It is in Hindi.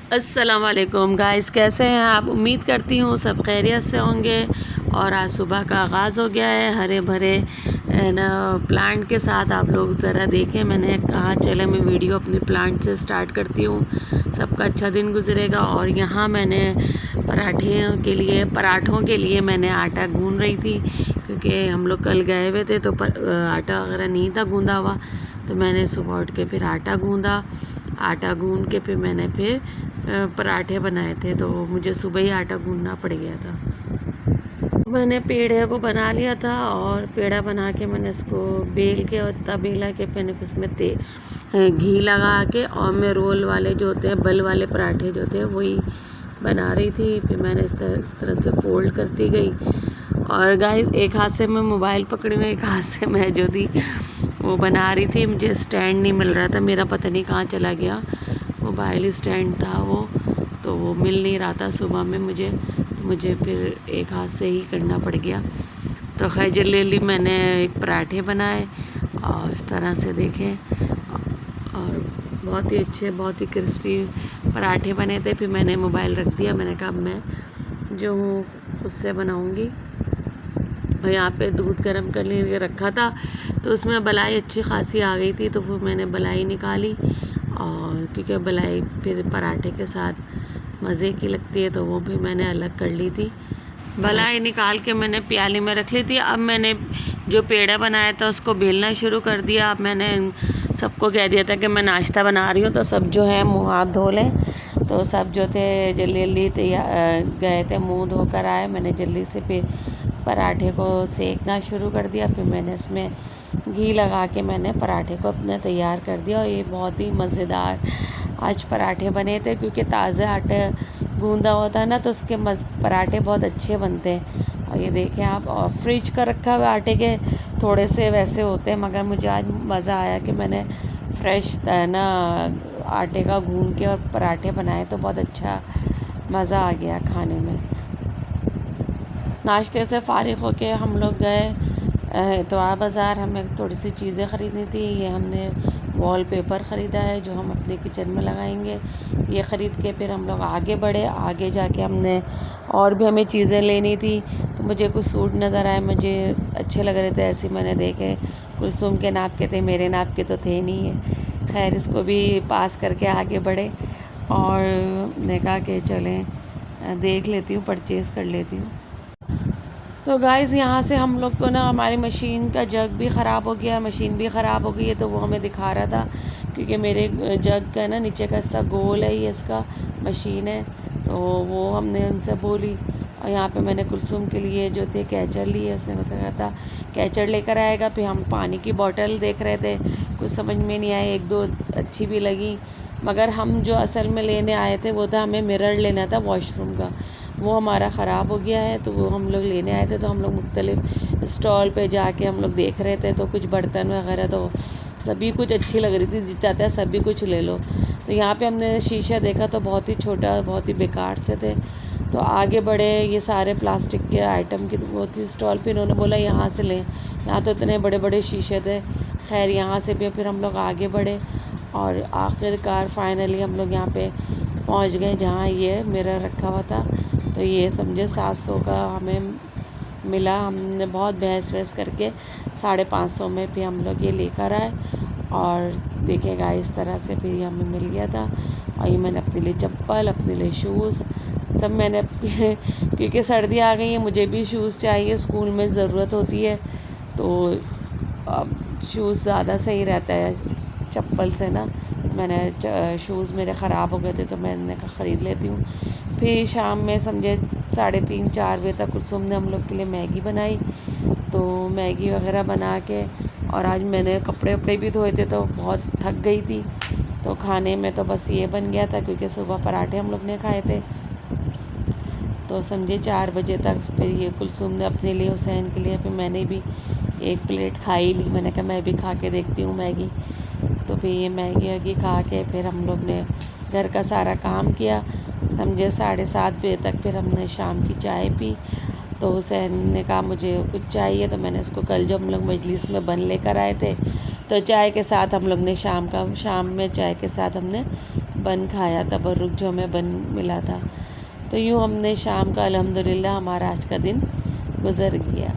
अस्सलाम वालेकुम गाइस, कैसे हैं आप। उम्मीद करती हूँ सब खैरियत से होंगे। और आज सुबह का आगाज़ हो गया है हरे भरे ना प्लांट के साथ। आप लोग ज़रा देखें, मैंने कहा चले मैं वीडियो अपनी प्लांट से स्टार्ट करती हूँ। सबका अच्छा दिन गुजरेगा। और यहाँ मैंने पराठों के लिए मैंने आटा गूँध रही थी, क्योंकि हम लोग कल गए हुए थे तो आटा वगैरह नहीं था गूँधा हुआ। तो मैंने सुबह उठ के फिर आटा गूँध के फिर मैंने पराठे बनाए थे। तो मुझे सुबह ही आटा गूँधना पड़ गया था। मैंने पेड़े को बना लिया था और पेड़ा बना के मैंने इसको बेल के और तबेला के मैंने उसमें घी लगा के और मैं रोल वाले जो होते हैं, बल वाले पराठे जो होते हैं वही बना रही थी। फिर मैंने इस तरह से फोल्ड करती गई। और गाइस, एक हाथ से मैं मोबाइल पकड़ी हुई, एक हाथ से मैं जो थी वो बना रही थी। मुझे स्टैंड नहीं मिल रहा था, मेरा पता नहीं कहाँ चला गया। मोबाइल स्टैंड था तो वो मिल नहीं रहा था सुबह में मुझे फिर एक हाथ से ही करना पड़ गया। तो खैर जल्दी मैंने एक पराठे बनाए और इस तरह से देखें, और बहुत ही अच्छे, बहुत ही क्रिस्पी पराठे बने थे। फिर मैंने मोबाइल रख दिया, मैंने कहा मैं जो हूँ खुद से बनाऊँगी। और यहाँ पे दूध गर्म करने के रखा था तो उसमें बलाई अच्छी खासी आ गई थी, तो फिर मैंने बलाई निकाली। और क्योंकि बलाई फिर पराठे के साथ मज़े की लगती है, तो वो भी मैंने अलग कर ली थी। बलाई निकाल के मैंने प्याली में रख ली थी। अब मैंने जो पेड़ा बनाया था उसको बेलना शुरू कर दिया। अब मैंने सबको कह दिया था कि मैं नाश्ता बना रही हूँ, तो सब जो है मुँह हाथ धो लें। तो सब जो थे जल्दी गए थे, मुँह धोकर आए। मैंने जल्दी से फिर पराठे को सेकना शुरू कर दिया। फिर मैंने इसमें घी लगा के मैंने पराठे को अपने तैयार कर दिया। और ये बहुत ही मज़ेदार आज पराठे बने थे, क्योंकि ताज़ा आटा गूंदा होता है ना, तो उसके पराठे बहुत अच्छे बनते हैं। और ये देखें आप, और फ्रिज का रखा हुआ आटे के थोड़े से वैसे होते हैं, मगर मुझे आज मज़ा आया कि मैंने फ्रेश ना आटे का गूंद के और पराठे बनाए, तो बहुत अच्छा मज़ा आ गया खाने में। नाश्ते से फ़ारिग होके हम लोग गए इतवार बाज़ार। हमें थोड़ी सी चीज़ें ख़रीदनी थी। ये हमने वॉलपेपर ख़रीदा है जो हम अपने किचन में लगाएंगे। ये ख़रीद के फिर हम लोग आगे बढ़े। आगे जाके हमने और भी हमें चीज़ें लेनी थी, तो मुझे कुछ सूट नज़र आए, मुझे अच्छे लग रहे थे, ऐसे मैंने देखे। कुलसुम के नाप के थे, मेरे नाप के तो थे नहीं है। खैर इसको भी पास करके आगे बढ़े और ने कहा कि चलें देख लेती हूँ, परचेज़ कर लेती हूँ। तो गाइस, यहाँ से हम लोग को ना हमारी मशीन का जग भी ख़राब हो गया, मशीन भी ख़राब हो गई है। तो वो हमें दिखा रहा था, क्योंकि मेरे जग का ना नीचे का हिस्सा गोल है, ये इसका मशीन है। तो वो हमने उनसे बोली। और यहाँ पे मैंने कुलसुम के लिए जो थे कैचर लिए, उसने बताया था कैचर लेकर आएगा। फिर हम पानी की बोतल देख रहे थे, कुछ समझ में नहीं आए, एक दो अच्छी भी लगी, मगर हम जो असल में लेने आए थे वो था, हमें मिरर लेना था वॉशरूम का। वो हमारा ख़राब हो गया है, तो वो हम लोग लेने आए थे। तो हम लोग मुख्तलिफ़ स्टॉल पे जाके हम लोग देख रहे थे, तो कुछ बर्तन वगैरह तो सभी कुछ अच्छी लग रही थी, जितना था सभी कुछ ले लो। तो यहाँ पे हमने शीशा देखा तो बहुत ही छोटा, बहुत ही बेकार से थे। तो आगे बढ़े, ये सारे प्लास्टिक के आइटम की वो थी स्टॉल पे। इन्होंने बोला यहाँ से लें, यहाँ तो इतने बड़े बड़े शीशे थे। खैर यहाँ से भी फिर हम लोग आगे बढ़े और आखिरकार फाइनली हम लोग यहाँ पे पहुँच गए जहाँ ये मिरर रखा हुआ था। तो ये समझे 700 का हमें मिला। हमने बहुत बहस वहस करके 550 में भी हम लोग ये लेकर आए। और देखेगा इस तरह से फिर ये हमें मिल गया था। और ये मैंने अपने लिए चप्पल, अपने लिए शूज़ सब मैंने क्योंकि सर्दी आ गई है, मुझे भी शूज़ चाहिए, स्कूल में ज़रूरत होती है। तो अब शूज़ ज़्यादा सही रहता है चप्पल से ना। मैंने शूज़ मेरे ख़राब हो गए थे, तो मैंने कहा ख़रीद लेती हूँ। फिर शाम में समझे 3:30-4 बजे तक कुलसुम ने हम लोग के लिए मैगी बनाई। तो मैगी वगैरह बना के, और आज मैंने कपड़े वपड़े भी धोए थे, तो बहुत थक गई थी। तो खाने में तो बस ये बन गया था, क्योंकि सुबह पराठे हम लोग ने खाए थे। तो समझे 4 बजे तक फिर ये कुलसुम ने अपने लिए, हुसैन के लिए, फिर मैंने भी एक प्लेट खा ही ली। मैंने कहा मैं भी खा के देखती हूँ मैगी। तो फिर ये मैगी वैगी खा के फिर हम लोग ने घर का सारा काम किया। समझे 7:30 बजे तक फिर हमने शाम की चाय पी। तो हुसैन ने कहा मुझे कुछ चाहिए, तो मैंने उसको कल जो हम लोग मजलिस में बन लेकर आए थे, तो चाय के साथ हम लोग ने शाम में चाय के साथ हमने बन खाया, तबर्रुक जो हमें बन मिला था। तो यूँ हमने शाम का अल्हम्दुलिल्लाह हमारा आज का दिन गुज़र गया।